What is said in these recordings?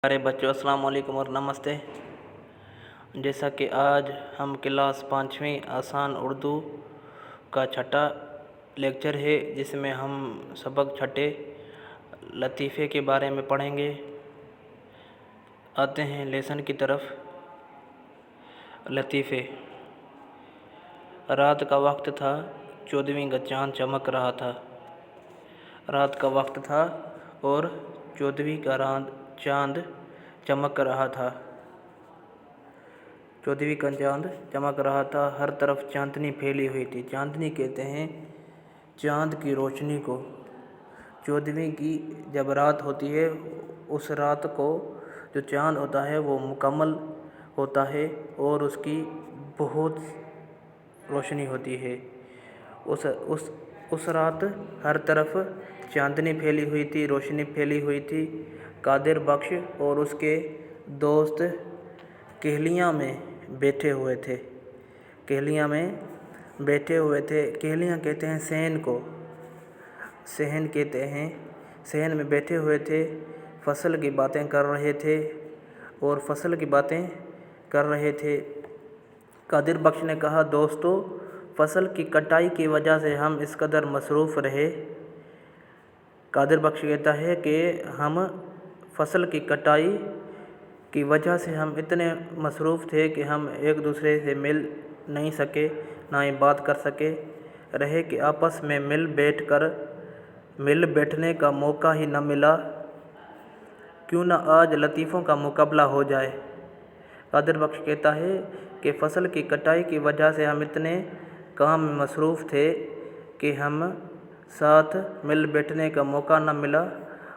प्यारे बच्चों, अस्सलाम वालेकुम और नमस्ते। जैसा कि आज हम क्लास 5वीं आसान उर्दू का छठा लेक्चर है, जिसमें हम सबक छठे लतीफ़े के बारे में पढ़ेंगे। आते हैं लेसन की तरफ। लतीफ़े। रात का वक्त था, 14वीं का चाँद चमक रहा था। रात का वक्त था और 14वीं का चाँद चमक रहा था। 14वीं का चाँद चमक रहा था। हर तरफ चांदनी फैली हुई थी। चांदनी कहते हैं चाँद की रोशनी को। 14वीं की जब रात होती है, उस रात को जो चाँद होता है वो मुकम्मल होता है और उसकी बहुत रोशनी होती है। उस रात हर तरफ चांदनी फैली हुई थी, रोशनी फैली हुई थी। कादिर बख्श और उसके दोस्त कहलियाँ में बैठे हुए थे। कहलियाँ में बैठे हुए थे। कहलियाँ कहते हैं सहन को। सहन कहते हैं। सहन में बैठे हुए थे, फसल की बातें कर रहे थे और फसल की बातें कर रहे थे। कादिर बख्श ने कहा, दोस्तों, फसल की कटाई की वजह से हम इस कदर मसरूफ़ रहे। कादिर बख्श कहता है कि हम फसल की कटाई की वजह से हम इतने मसरूफ़ थे कि हम एक दूसरे से मिल नहीं सके, ना ही बात कर सके रहे कि आपस में मिल बैठने का मौका ही न मिला। क्यों ना आज लतीफ़ों का मुकाबला हो जाए। कादिर बख्श कहता है कि फसल की कटाई की वजह से हम इतने काम में मसरूफ़ थे कि हम साथ मिल बैठने का मौका न मिला,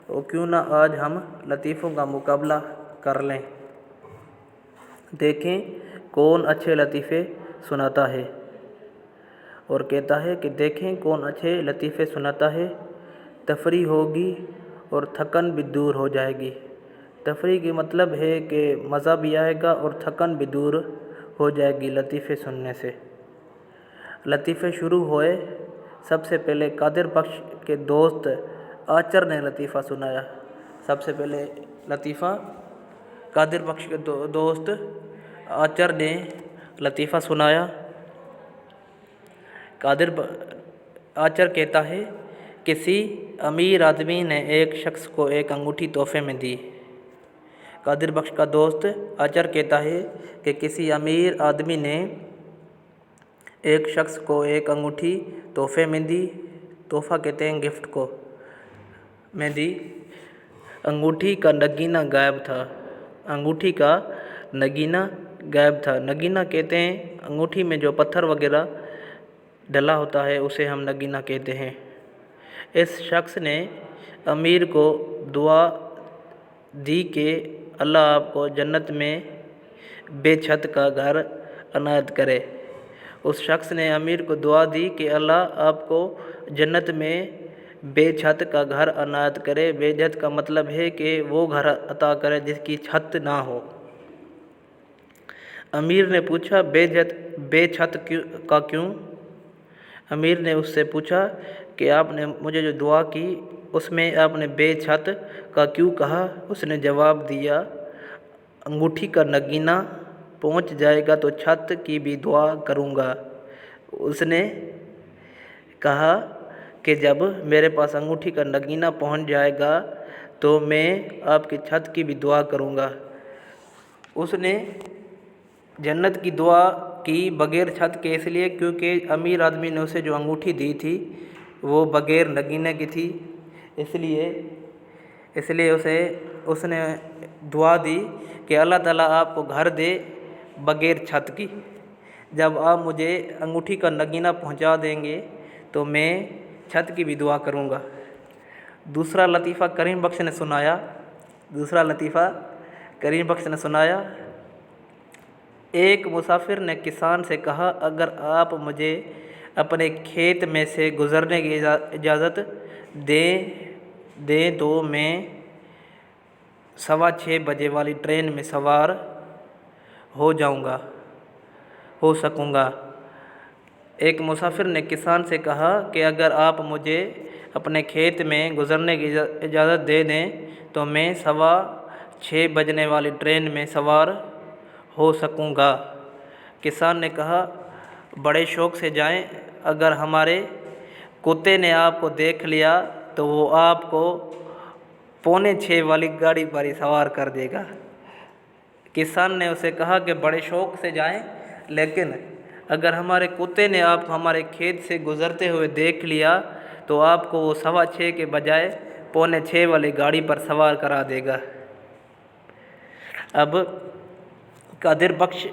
और क्यों ना आज हम लतीफ़ों का मुकाबला कर लें। देखें कौन अच्छे लतीफ़े सुनाता है। और कहता है कि देखें कौन अच्छे लतीफ़े सुनाता है। तफरी होगी और थकन भी दूर हो जाएगी। तफरी के मतलब है कि मज़ा भी आएगा और थकन भी दूर हो जाएगी लतीफ़े सुनने से। लतीफ़े शुरू हुए। सबसे पहले कादिर बख्श के दोस्त आचर ने लतीफ़ा सुनाया। सबसे पहले लतीफ़ा कादिर बख्श के दोस्त आचर ने लतीफ़ा सुनाया। आचर कहता है, किसी अमीर आदमी ने एक शख्स को एक अंगूठी तोहफे में दी। कादिर बख्श का दोस्त आचर कहता है कि किसी अमीर आदमी ने एक शख्स को एक अंगूठी तोहफे में दी। तोहफ़ा कहते हैं गिफ्ट को। में दी। अंगूठी का नगीना गायब था। अंगूठी का नगीना गायब था। नगीना कहते हैं अंगूठी में जो पत्थर वगैरह डला होता है, उसे हम नगीना कहते हैं। इस शख्स ने अमीर को दुआ दी कि अल्लाह आपको जन्नत में बेछत का घर अनायत करे। उस शख्स ने अमीर को दुआ दी कि अल्लाह आपको जन्नत में बेछत का घर अनायत करे। बेछत का मतलब है कि वो घर अता करे जिसकी छत ना हो। अमीर ने पूछा, बेछत का क्यों? अमीर ने उससे पूछा कि आपने मुझे जो दुआ की उसमें आपने बेछत का क्यों कहा? उसने जवाब दिया, अंगूठी का नगीना पहुंच जाएगा तो छत की भी दुआ करूंगा। उसने कहा कि जब मेरे पास अंगूठी का नगीना पहुंच जाएगा तो मैं आपकी छत की भी दुआ करूंगा। उसने जन्नत की दुआ की बग़ैर छत के, इसलिए क्योंकि अमीर आदमी ने उसे जो अंगूठी दी थी वो बग़ैर नगीने की थी। इसलिए उसने दुआ दी कि अल्लाह ताला आपको घर दे बग़ैर छत की। जब आप मुझे अंगूठी का नगीना पहुंचा देंगे तो मैं छत की भी दुआ करूंगा। दूसरा लतीफ़ा करीम बख्श ने सुनाया। एक मुसाफिर ने किसान से कहा, अगर आप मुझे अपने खेत में से गुज़रने की इजाज़त दें तो मैं 6:15 बजे वाली ट्रेन में सवार हो सकूँगा। एक मुसाफिर ने किसान से कहा कि अगर आप मुझे अपने खेत में गुज़रने की इजाज़त दे दें तो मैं 6 बजने वाली ट्रेन में सवार हो सकूँगा। किसान ने कहा, बड़े शौक़ से जाएं, अगर हमारे कुत्ते ने आपको देख लिया तो वो आपको 5:45 वाली गाड़ी पर ही सवार कर देगा। किसान ने उसे कहा कि बड़े शौक़ से जाएं, लेकिन अगर हमारे कुत्ते ने आपको हमारे खेत से गुज़रते हुए देख लिया तो आपको वो 6:15 के बजाय 5:45 वाली गाड़ी पर सवार करा देगा। अब कादिर बख्श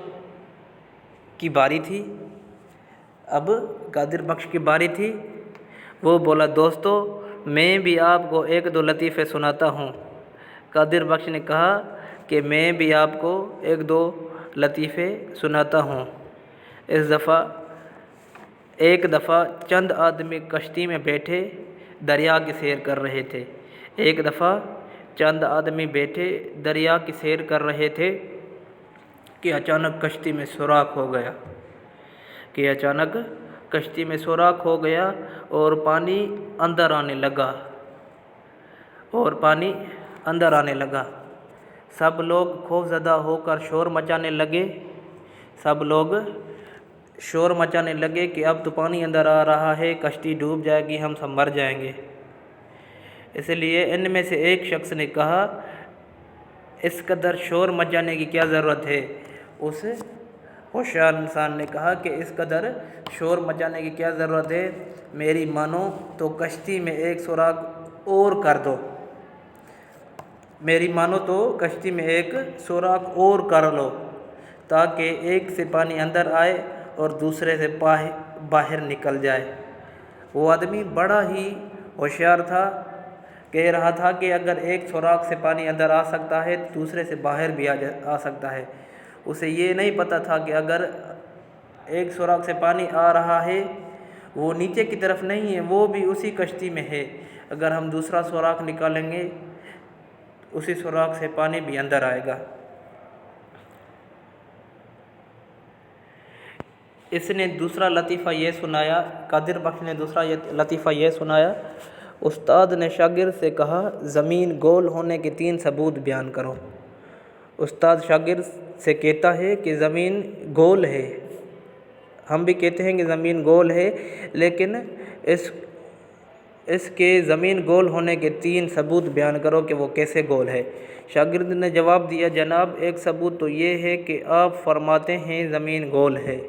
की बारी थी। वो बोला, दोस्तों मैं भी आपको 1-2 लतीफ़े सुनाता हूँ। कादिर बख्श ने कहा कि मैं भी आपको 1-2 लतीफ़े सुनाता हूँ। एक दफ़ा चंद आदमी कश्ती में बैठे दरिया की सैर कर रहे थे कि अचानक कश्ती में सुराख हो गया और पानी अंदर आने लगा। सब लोग खौफज़दा होकर शोर मचाने लगे कि अब तो पानी अंदर आ रहा है, कश्ती डूब जाएगी, हम सब मर जाएंगे। इसलिए इनमें से एक शख्स ने कहा, इस कदर शोर मचाने की क्या ज़रूरत है। उस होशियार इंसान ने कहा कि इस कदर शोर मचाने की क्या ज़रूरत है, मेरी मानो तो कश्ती में एक सुराख और कर लो ताकि एक से पानी अंदर आए और दूसरे से बाहर निकल जाए। वो आदमी बड़ा ही होशियार था, कह रहा था कि अगर एक सुराख से पानी अंदर आ सकता है तो दूसरे से बाहर भी आ सकता है। उसे ये नहीं पता था कि अगर एक सुराख से पानी आ रहा है, वो नीचे की तरफ नहीं है, वो भी उसी कश्ती में है। अगर हम दूसरा सुराख निकालेंगे, उसी सुराख से पानी भी अंदर आएगा। इसने दूसरा लतीफ़ा ये सुनाया, कादिर बख्श ने दूसरा लतीफ़ा ये सुनाया, उस्ताद ने शागिर्द से कहा, ज़मीन गोल होने के 3 सबूत बयान करो। उस्ताद शागिर्द से कहता है कि ज़मीन गोल है। हम भी कहते हैं कि ज़मीन गोल है, लेकिन इसके ज़मीन गोल होने के 3 सबूत बयान करो कि वो कैसे गोल है। शागिर्द ने जवाब दिया, जनाब एक सबूत तो ये है कि आप फरमाते हैं ज़मीन गोल है।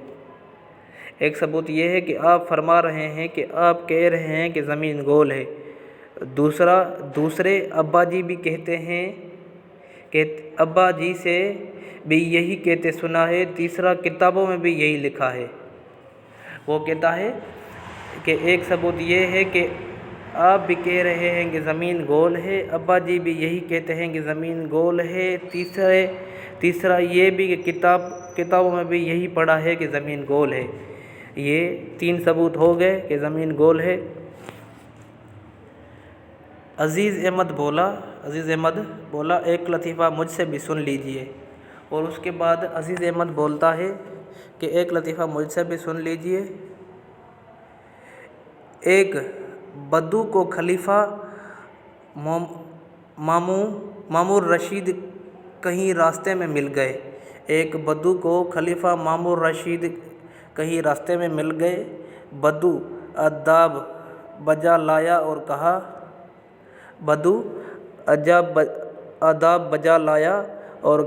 एक सबूत ये है कि आप फरमा रहे हैं कि आप कह रहे हैं कि ज़मीन गोल है। दूसरे अब्बा जी भी कहते हैं कि अब्बा जी से भी यही कहते सुना है। तीसरा, किताबों में भी यही लिखा है। वो कहता है कि एक सबूत ये है कि आप भी कह रहे हैं कि ज़मीन गोल है, अब्बा जी भी यही कहते हैं कि ज़मीन गोल है। तीसरा ये भी कि किताबों में भी यही पढ़ा है कि ज़मीन गोल है। ये 3 सबूत हो गए कि ज़मीन गोल है। अज़ीज़ अहमद बोला, एक लतीफ़ा मुझसे भी सुन लीजिए। और उसके बाद अज़ीज़ अहमद बोलता है कि एक लतीफ़ा मुझसे भी सुन लीजिए। एक बद्दू को खलीफा मामूर रशीद कहीं रास्ते में मिल गए। बद्दू अदाब बजा लाया और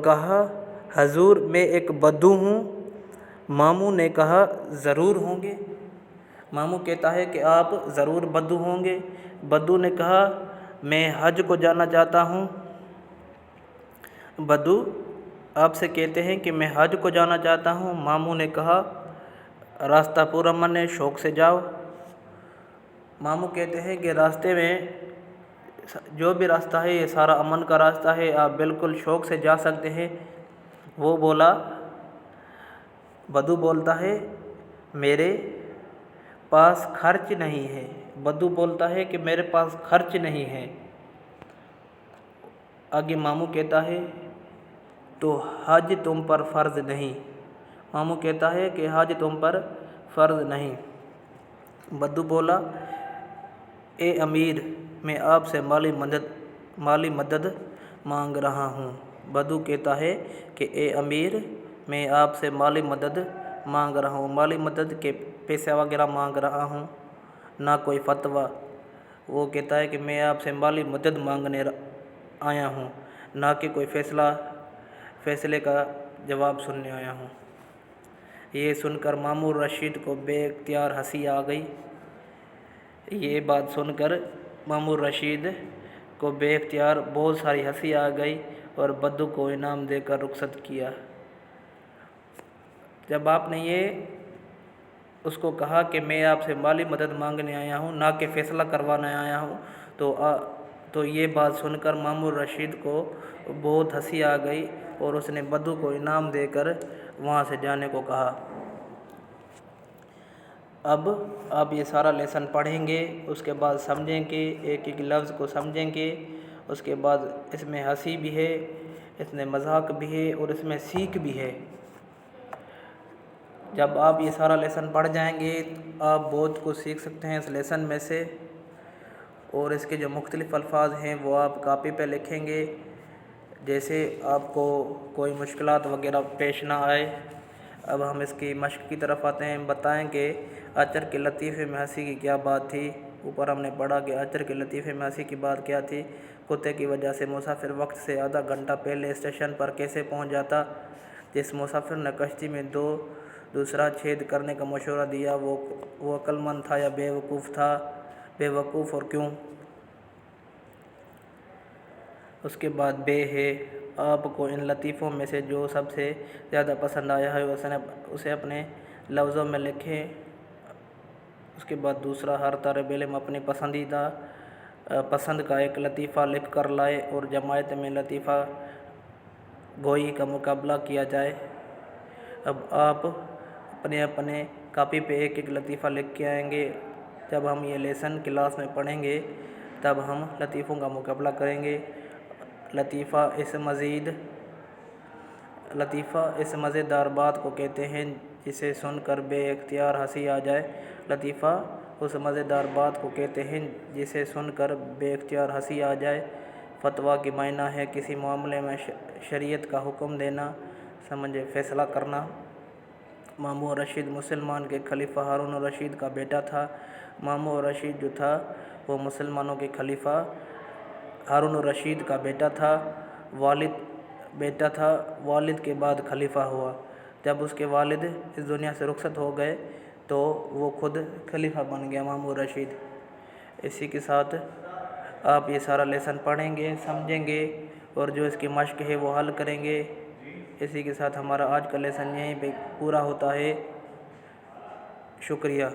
कहा, हजूर मैं एक बद्दू हूँ। मामू ने कहा, ज़रूर होंगे। मामू कहता है कि आप ज़रूर बद्दू होंगे। बद्दू ने कहा, मैं हज को जाना चाहता हूँ। बद्दू आपसे कहते हैं कि मैं हज को जाना चाहता हूँ। मामू ने कहा, रास्ता पूरा मन है, शौक़ से जाओ। मामू कहते हैं कि रास्ते में जो भी रास्ता है ये सारा अमन का रास्ता है, आप बिल्कुल शौक़ से जा सकते हैं। बद्दू बोलता है, मेरे पास खर्च नहीं है। बद्दू बोलता है कि मेरे पास खर्च नहीं है। आगे मामू कहता है, तो हज तुम पर फ़र्ज़ नहीं। मामू कहता है कि हज तुम पर फ़र्ज़ नहीं। बद्दू बोला, ए अमीर, मैं आपसे माली मदद मांग रहा हूँ। بدو کہتا ہے کہ اے امیر، میں آپ سے مالی مدد مانگ رہا ہوں، مالی مدد کے پیسے وغیرہ مانگ رہا ہوں، نہ کوئی فتویٰ۔ وہ کہتا ہے کہ میں آپ سے مالی مدد مانگنے آیا ہوں، نہ کہ کوئی فیصلے کا جواب سننے آیا ہوں۔ یہ سن کر مامون رشید کو بے اختیار ہنسی آ گئی۔ یہ بات سن کر مامون رشید کو بے اختیار بہت ساری ہنسی آ گئی اور بدو کو انعام دے کر رخصت کیا۔ جب آپ نے یہ اس کو کہا کہ میں آپ سے مالی مدد مانگنے آیا ہوں، نہ کہ فیصلہ کروانے آیا ہوں، تو یہ بات سن کر مامون رشید کو بہت ہنسی آ گئی اور اس نے بدو کو انعام دے کر وہاں سے جانے کو کہا۔ اب آپ یہ سارا لیسن پڑھیں گے، اس کے بعد سمجھیں گے، ایک ایک لفظ کو سمجھیں گے، اس کے بعد اس میں ہنسی بھی ہے، اس میں مذاق بھی ہے اور اس میں سیکھ بھی ہے۔ جب آپ یہ سارا لیسن پڑھ جائیں گے آپ بہت کچھ سیکھ سکتے ہیں اس لیسن میں سے، اور اس کے جو مختلف الفاظ ہیں وہ آپ کاپی پہ لکھیں گے، جیسے آپ کو کوئی مشکلات وغیرہ پیش نہ آئے۔ اب ہم اس کی مشق کی طرف آتے ہیں۔ بتائیں کہ اچر کے لطیفے میں ہنسی کی کیا بات تھی۔ اوپر ہم نے پڑھا کہ اچر کے لطیفے میں ہنسی کی بات کیا تھی۔ کتے کی وجہ سے مسافر وقت سے آدھا گھنٹہ پہلے اسٹیشن پر کیسے پہنچ جاتا۔ جس مسافر نے کشتی میں دوسرا چھید کرنے کا مشورہ دیا وہ عقل مند تھا یا بے وقوف تھا، بے وقوف اور کیوں۔ اس کے بعد بے ہے، آپ کو ان لطیفوں میں سے جو سب سے زیادہ پسند آیا ہے اسے اپنے لفظوں میں لکھیں۔ اس کے بعد دوسرا، ہر طالب علم اپنی پسند کا ایک لطیفہ لکھ کر لائے اور جماعت میں لطیفہ گوئی کا مقابلہ کیا جائے۔ اب آپ اپنے کاپی پہ ایک ایک لطیفہ لکھ کے آئیں گے۔ جب ہم یہ لیسن کلاس میں پڑھیں گے تب ہم لطیفوں کا مقابلہ کریں گے۔ لطیفہ اس مزیدار بات کو کہتے ہیں جسے سن کر بے اختیار ہنسی آ جائے۔ لطیفہ اس مزیدار بات کو کہتے ہیں جسے سن کر بے اختیار ہنسی آ جائے۔ فتویٰ کی معنی ہے کسی معاملے میں شریعت کا حکم دینا، سمجھے فیصلہ کرنا۔ مامون رشید مسلمان کے خلیفہ ہارون الرشید کا بیٹا تھا۔ مامون رشید جو تھا وہ مسلمانوں کے خلیفہ ہارون الرشید کا بیٹا تھا، والد کے بعد خلیفہ ہوا۔ جب اس کے والد اس دنیا سے رخصت ہو گئے تو وہ خود خلیفہ بن گیا مامون رشید۔ اسی کے ساتھ آپ یہ سارا لیسن پڑھیں گے، سمجھیں گے اور جو اس کی مشق ہے وہ حل کریں گے۔ اسی کے ساتھ ہمارا آج کا لیسن یہیں پہ پورا ہوتا ہے۔ شکریہ۔